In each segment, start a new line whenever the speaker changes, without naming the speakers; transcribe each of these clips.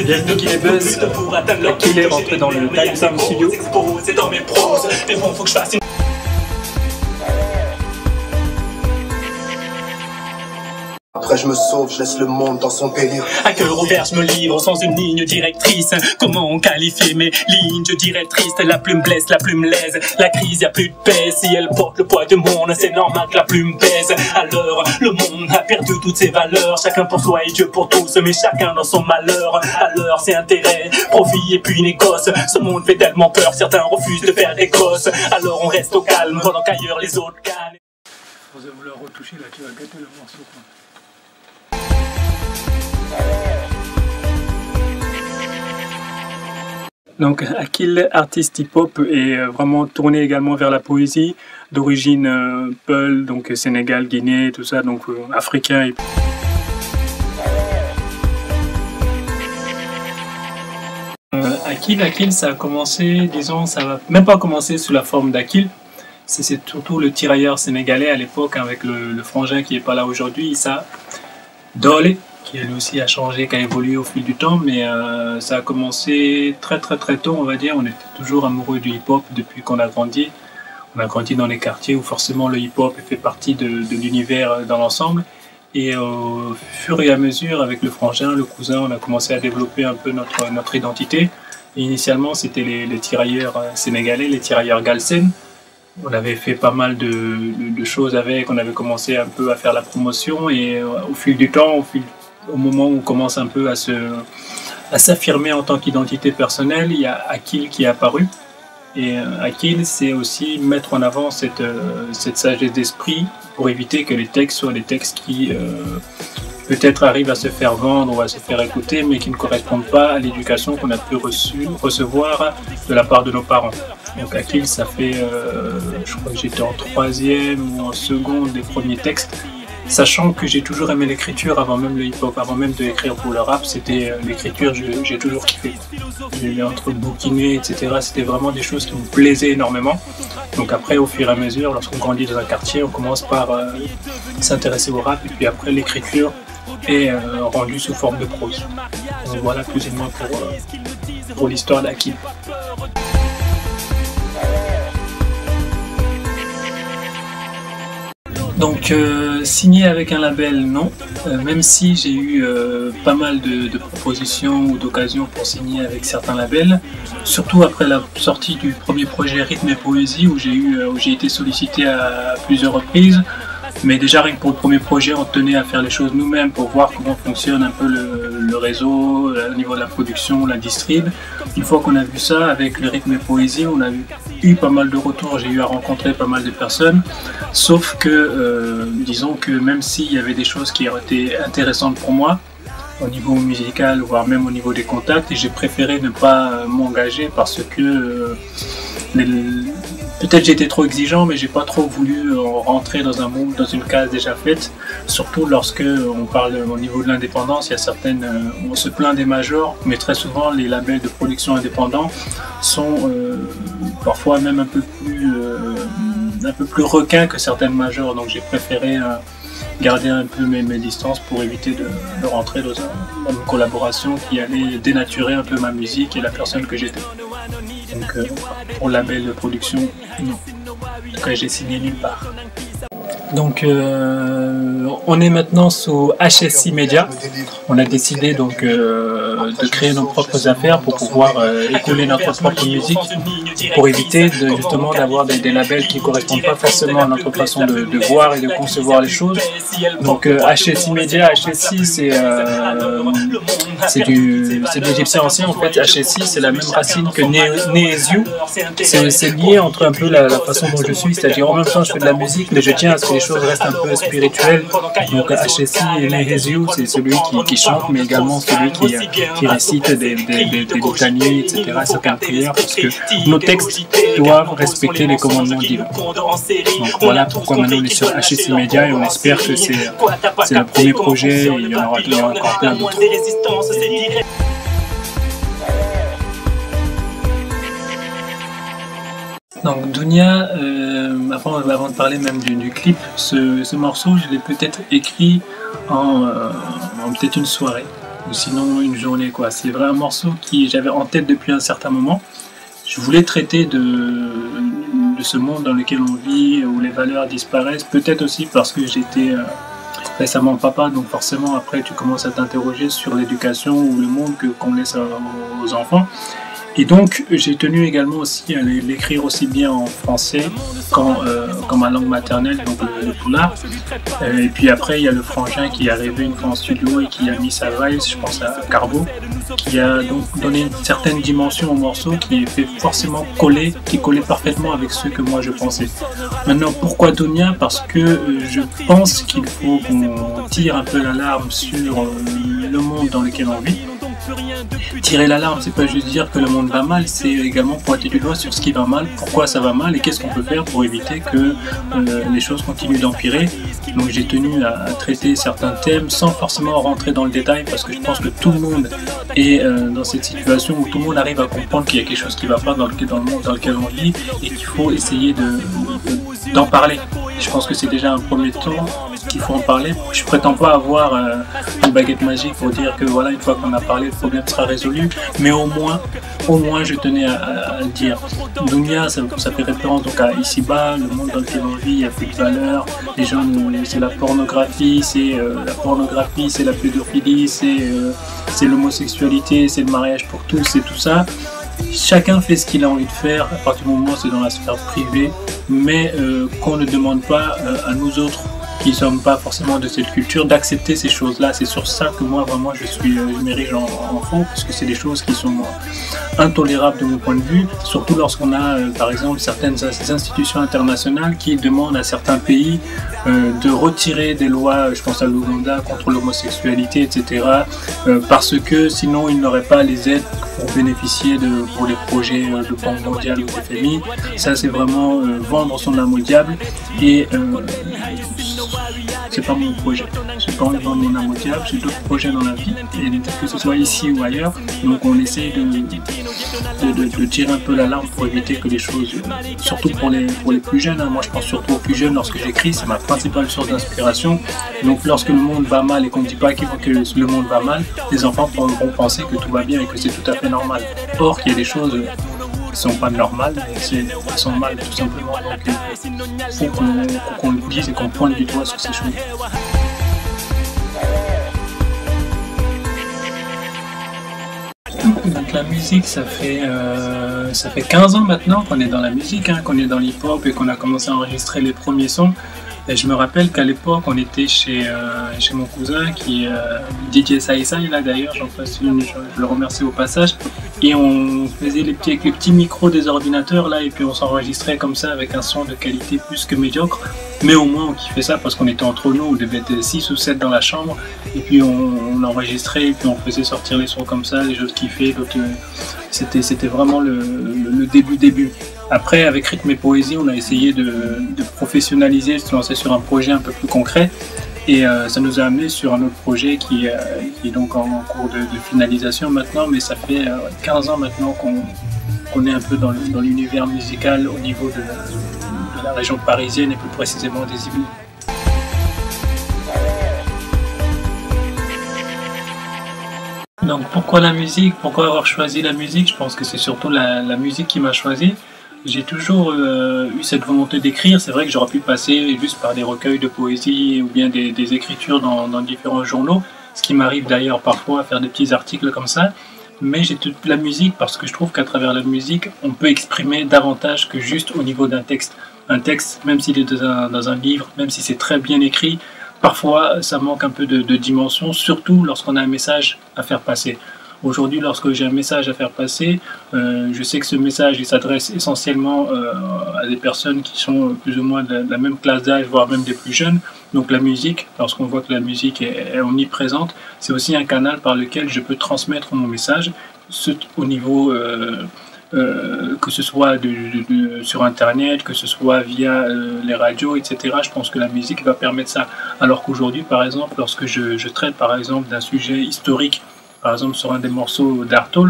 Bienvenue qu'il est Buzz, qu'il est rentré dans le Time Sound Studio.
Après je me sauve, je laisse le monde dans son délire.
À cœur ouvert, je me livre sans une ligne directrice. Comment qualifier mes lignes? Je dirais triste. La plume blesse, la plume lèse. La crise, y a plus de paix. Si elle porte le poids du monde, c'est normal que la plume pèse. Alors, le monde a perdu toutes ses valeurs. Chacun pour soi et Dieu pour tous, mais chacun dans son malheur. Alors, c'est intérêt, profit et puis négoce. Ce monde fait tellement peur, certains refusent de faire des gosses. Alors on reste au calme pendant qu'ailleurs les autres calment.
Vous le retoucher là, tu vas gâter le morceau. Donc Akil, artiste hip-hop, est vraiment tourné également vers la poésie, d'origine Peul, donc Sénégal, Guinée, tout ça, donc africain. Akil, ça a commencé, disons, ça va même pas commencer sous la forme d'Akil. C'est surtout le tirailleur sénégalais à l'époque, avec le frangin qui est pas là aujourd'hui, Issa Dole, qui lui aussi a changé, qui a évolué au fil du temps, mais ça a commencé très tôt, on va dire. On était toujours amoureux du hip-hop depuis qu'on a grandi. On a grandi dans les quartiers où forcément le hip-hop fait partie de l'univers dans l'ensemble. Et au fur et à mesure, avec le frangin, le cousin, on a commencé à développer un peu notre identité. Et initialement, c'était les tirailleurs sénégalais, les tirailleurs Galsen. On avait fait pas mal de choses avec, on avait commencé un peu à faire la promotion, et au fil du temps, au moment où on commence un peu à s'affirmer en tant qu'identité personnelle, il y a Akil qui est apparu. Et Akil, c'est aussi mettre en avant cette sagesse d'esprit pour éviter que les textes soient des textes qui peut-être arrivent à se faire vendre ou à se faire écouter, mais qui ne correspondent pas à l'éducation qu'on a pu recevoir de la part de nos parents. Donc Akil, ça fait, je crois que j'étais en 3e ou en 2e des premiers textes. Sachant que j'ai toujours aimé l'écriture avant même le hip-hop, avant même d'écrire pour le rap, c'était l'écriture, j'ai toujours kiffé. Entre bouquiner, etc., c'était vraiment des choses qui me plaisaient énormément. Donc après, au fur et à mesure, lorsqu'on grandit dans un quartier, on commence par s'intéresser au rap, et puis après l'écriture est rendue sous forme de prose. Donc voilà plus ou moins pour l'histoire d'Akil. Donc signé avec un label, non, même si j'ai eu pas mal de propositions ou d'occasions pour signer avec certains labels, surtout après la sortie du premier projet Rythme et Poésie où j'ai été sollicité à plusieurs reprises. Mais déjà rien que pour le premier projet, on tenait à faire les choses nous-mêmes pour voir comment fonctionne un peu le réseau, au niveau de la production, la distrib. Une fois qu'on a vu ça avec le Rythme et Poésie, on a eu pas mal de retours, j'ai eu à rencontrer pas mal de personnes. Sauf que, disons que même s'il y avait des choses qui auraient été intéressantes pour moi, au niveau musical, voire même au niveau des contacts, et j'ai préféré ne pas m'engager parce que peut-être j'étais trop exigeant, mais j'ai pas trop voulu rentrer dans un moule, dans une case déjà faite. Surtout lorsque on parle au niveau de l'indépendance, il y a certaines, on se plaint des majors, mais très souvent les labels de production indépendants sont parfois même un peu plus requins que certaines majors. Donc j'ai préféré garder un peu mes distances pour éviter de rentrer dans une collaboration qui allait dénaturer un peu ma musique et la personne que j'étais. Donc pour label de production, non. En tout cas, j'ai signé nulle part. Donc on est maintenant sous HSI Media. On a décidé donc de créer nos propres affaires pour pouvoir écouler notre propre musique, pour éviter justement d'avoir des labels qui ne correspondent pas forcément à notre façon de voir et de concevoir les choses. Donc HSI Media, HSI c'est de l'égyptien ancien en fait. HSI c'est la même racine que Neesiu. C'est lié entre un peu la façon dont je suis, c'est-à-dire en même temps je fais de la musique mais je tiens à ce que les choses restent un peu spirituelles. Donc HSI et Neesiu, c'est celui qui chante mais également celui qui récite des litanies, etc., certaines prières, parce que nos textes doivent respecter les commandements divins. Donc voilà pourquoi maintenant on est sur HSI Media et on espère que c'est le premier projet et il y en aura encore plein d'autres. Donc Dounia, avant de parler même du clip, ce morceau je l'ai peut-être écrit en peut-être une soirée. ou sinon une journée, quoi. C'est vraiment un morceau qui j'avais en tête depuis un certain moment. Je voulais traiter de ce monde dans lequel on vit, où les valeurs disparaissent, peut-être aussi parce que j'étais récemment papa, donc forcément après tu commences à t'interroger sur l'éducation ou le monde qu'on laisse aux enfants. Et donc j'ai tenu également aussi à l'écrire aussi bien en français qu'en ma langue maternelle, donc le poulard. Et puis après il y a le frangin qui est arrivé une fois en studio et qui a mis sa vibe, je pense à Carbo, qui a donc donné une certaine dimension au morceau qui fait forcément coller, qui collait parfaitement avec ce que moi je pensais. Maintenant pourquoi Donia? Parce que je pense qu'il faut qu'on tire un peu l'alarme sur le monde dans lequel on vit. Tirer l'alarme, c'est pas juste dire que le monde va mal, c'est également pointer du doigt sur ce qui va mal, pourquoi ça va mal et qu'est-ce qu'on peut faire pour éviter que les choses continuent d'empirer. Donc j'ai tenu à traiter certains thèmes sans forcément rentrer dans le détail parce que je pense que tout le monde est dans cette situation où tout le monde arrive à comprendre qu'il y a quelque chose qui ne va pas dans le monde dans lequel on vit et qu'il faut essayer d'en parler. Je pense que c'est déjà un premier temps qu'il faut en parler. Je prétends pas avoir une baguette magique pour dire que voilà, une fois qu'on a parlé, le problème sera résolu, mais au moins je tenais à le dire. Dunia, ça fait référence donc à ici-bas, le monde dans lequel on vit, il n'y a plus de valeur, les gens, c'est la pornographie, c'est la pédophilie, c'est l'homosexualité, c'est le mariage pour tous, c'est tout ça. Chacun fait ce qu'il a envie de faire, à partir du moment où c'est dans la sphère privée, mais qu'on ne demande pas à nous autres qui ne sommes pas forcément de cette culture d'accepter ces choses-là. C'est sur ça que moi vraiment je m'érige en fond, parce que c'est des choses qui sont intolérables de mon point de vue, surtout lorsqu'on a par exemple certaines institutions internationales qui demandent à certains pays de retirer des lois, je pense à l'Ouganda, contre l'homosexualité, etc. Parce que sinon ils n'auraient pas les aides pour bénéficier pour les projets de Banque mondiale ou FMI. Ça c'est vraiment vendre son âme au diable et c'est pas mon projet. C'est pas vendre mon âme au diable, j'ai d'autres projets dans la vie, et que ce soit ici ou ailleurs. Donc on essaie de tirer un peu l'alarme pour éviter que les choses, surtout pour les plus jeunes, hein. Moi je pense surtout aux plus jeunes lorsque j'écris, c'est ma principale source d'inspiration. Donc lorsque le monde va mal et qu'on ne dit pas que le monde va mal, les enfants vont penser que tout va bien et que c'est tout à fait normal. Or qu'il y a des choses qui ne sont pas normales, mais elles sont mal tout simplement. Donc il faut qu'on le dise et qu'on pointe du doigt sur ces choses. Donc la musique, ça fait 15 ans maintenant qu'on est dans la musique, hein, qu'on est dans l'hip-hop et qu'on a commencé à enregistrer les premiers sons. Et je me rappelle qu'à l'époque, on était chez mon cousin qui est DJ Saïsa, là d'ailleurs, je le remercie au passage. Et on faisait avec les petits micros des ordinateurs là, et puis on s'enregistrait comme ça avec un son de qualité plus que médiocre. Mais au moins on kiffait ça parce qu'on était entre nous, on devait être 6 ou 7 dans la chambre. Et puis on enregistrait et puis on faisait sortir les sons comme ça, les autres kiffaient, d'autres... C'était vraiment le début. Après, avec Rythme et Poésie, on a essayé de professionnaliser, de se lancer sur un projet un peu plus concret. Et ça nous a amené sur un autre projet qui est donc en cours de finalisation maintenant, mais ça fait 15 ans maintenant qu'on est un peu dans l'univers musical au niveau de la région parisienne et plus précisément des Yvelines. Donc pourquoi la musique? Pourquoi avoir choisi la musique? Je pense que c'est surtout la musique qui m'a choisi. J'ai toujours eu cette volonté d'écrire. C'est vrai que j'aurais pu passer juste par des recueils de poésie ou bien des écritures dans différents journaux, ce qui m'arrive d'ailleurs parfois à faire des petits articles comme ça. Mais j'ai toute la musique parce que je trouve qu'à travers la musique, on peut exprimer davantage que juste au niveau d'un texte. Un texte, même s'il est dans un livre, même si c'est très bien écrit, parfois ça manque un peu de dimension, surtout lorsqu'on a un message à faire passer. Aujourd'hui, lorsque j'ai un message à faire passer, je sais que ce message il s'adresse essentiellement à des personnes qui sont plus ou moins de la même classe d'âge, voire même des plus jeunes. Donc la musique, lorsqu'on voit que la musique est omniprésente, c'est aussi un canal par lequel je peux transmettre mon message, au niveau que ce soit sur Internet, que ce soit via les radios, etc. Je pense que la musique va permettre ça. Alors qu'aujourd'hui, par exemple, lorsque je traite par exemple d'un sujet historique, par exemple sur un des morceaux d'Artaud,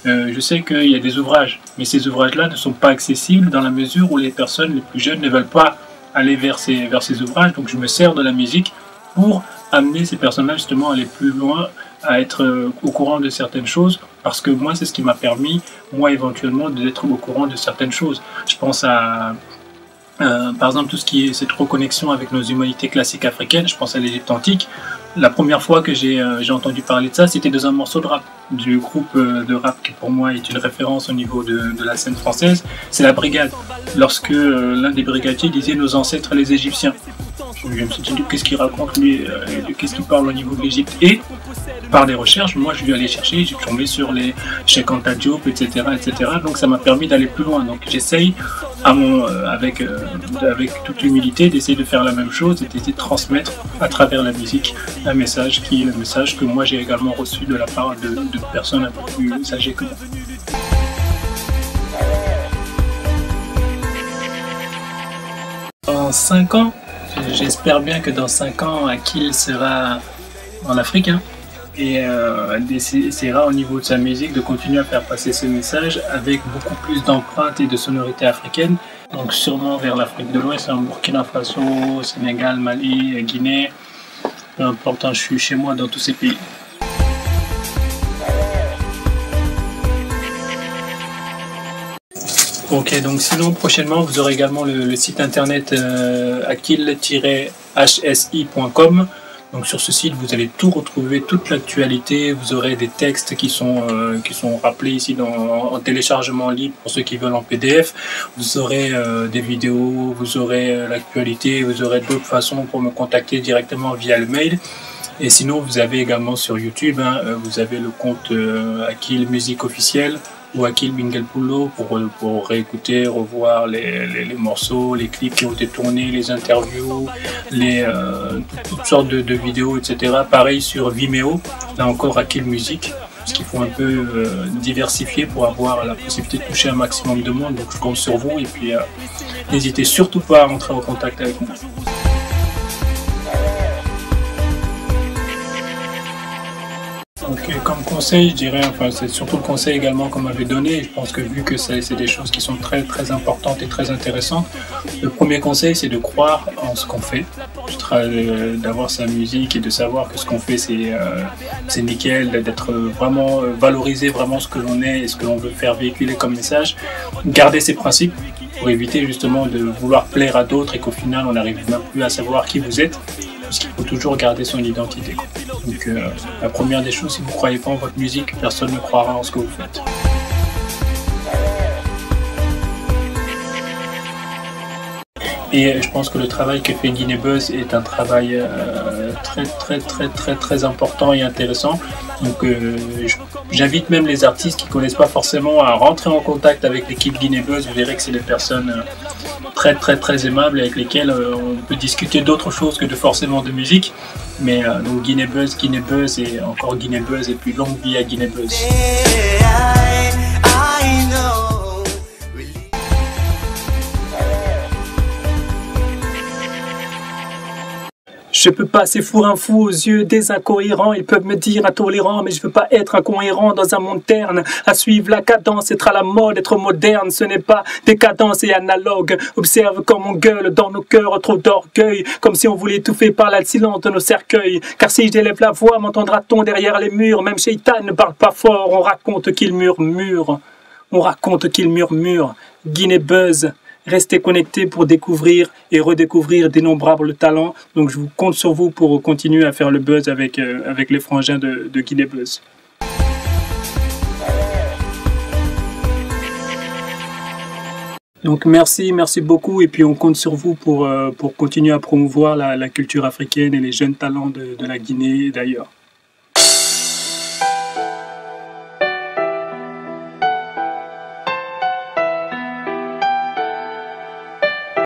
je sais qu'il y a des ouvrages, mais ces ouvrages-là ne sont pas accessibles dans la mesure où les personnes les plus jeunes ne veulent pas aller vers ces ouvrages. Donc je me sers de la musique pour amener ces personnages justement à aller plus loin, à être au courant de certaines choses, parce que moi c'est ce qui m'a permis, moi éventuellement, d'être au courant de certaines choses. Je pense à par exemple tout ce qui est cette reconnexion avec nos humanités classiques africaines, je pense à l'Égypte antique. La première fois que j'ai entendu parler de ça, c'était dans un morceau de rap, du groupe de rap qui pour moi est une référence au niveau de la scène française, c'est La Brigade. Lorsque l'un des brigadiers disait nos ancêtres les Égyptiens. Je me suis dit qu'est-ce qu'il raconte lui, qu'est-ce qu'il parle au niveau de l'Égypte. Et par des recherches, moi je vais aller chercher, j'ai tombé sur les Cheikh Anta Diop, etc., etc. Donc ça m'a permis d'aller plus loin. Donc j'essaye avec toute l'humilité d'essayer de faire la même chose et d'essayer de transmettre à travers la musique un message qui est le message que moi j'ai également reçu de la part de personnes un peu plus âgées que moi. En 5 ans, j'espère bien que dans 5 ans, Akil sera en Afrique et essaiera au niveau de sa musique de continuer à faire passer ce message avec beaucoup plus d'empreintes et de sonorités africaines. Donc sûrement vers l'Afrique de l'Ouest, Burkina Faso, Sénégal, Mali, Guinée, peu importe, je suis chez moi dans tous ces pays. Ok, donc sinon prochainement vous aurez également le site internet akil-hsi.com. Donc sur ce site vous allez tout retrouver, toute l'actualité, vous aurez des textes qui sont rappelés ici en téléchargement libre pour ceux qui veulent en PDF. Vous aurez des vidéos, vous aurez l'actualité, vous aurez d'autres façons pour me contacter directement via le mail. Et sinon vous avez également sur YouTube, vous avez le compte Akil Musique Officielle ou Akil Bingelpulo pour réécouter, revoir les morceaux, les clips qui ont été tournés, les interviews, toutes sortes de vidéos, etc. Pareil sur Vimeo, là encore Akil Musique, parce qu'il faut un peu diversifier pour avoir la possibilité de toucher un maximum de monde. Donc je compte sur vous et puis n'hésitez surtout pas à rentrer en contact avec moi. Donc, comme conseil, je dirais, c'est surtout le conseil également qu'on m'avait donné. Je pense que vu que c'est des choses qui sont très très importantes et très intéressantes, le premier conseil c'est de croire en ce qu'on fait, d'avoir sa musique et de savoir que ce qu'on fait c'est nickel, d'être vraiment valoriser vraiment ce que l'on est et ce que l'on veut faire véhiculer comme message, garder ses principes pour éviter justement de vouloir plaire à d'autres et qu'au final on n'arrive même plus à savoir qui vous êtes. Parce qu'il faut toujours garder son identité. Donc la première des choses, si vous ne croyez pas en votre musique, personne ne croira en ce que vous faites. Et je pense que le travail que fait Guinée Buzz est un travail très important et intéressant. Donc j'invite même les artistes qui ne connaissent pas forcément à rentrer en contact avec l'équipe Guinée Buzz. Vous verrez que c'est des personnes très aimables avec lesquelles on peut discuter d'autres choses que forcément de musique. Mais donc Guinée Buzz et encore Guinée Buzz et puis longue vie à Guinée Buzz.
Je peux passer pour un fou aux yeux des incohérents. Ils peuvent me dire intolérant, mais je veux pas être incohérent dans un monde terne. À suivre la cadence, être à la mode, être moderne, ce n'est pas décadence et analogue. Observe comme on gueule dans nos cœurs, trop d'orgueil, comme si on voulait étouffer par le silence de nos cercueils. Car si j'élève la voix, m'entendra-t-on derrière les murs? Même Shaitan ne parle pas fort, on raconte qu'il murmure. On raconte qu'il murmure. Guinée Buzz. Restez connectés pour découvrir et redécouvrir d'innombrables talents. Donc je vous compte sur vous pour continuer à faire le buzz avec les frangins de Guinée Buzz. Donc merci beaucoup et puis on compte sur vous pour continuer à promouvoir la culture africaine et les jeunes talents de la Guinée et d'ailleurs.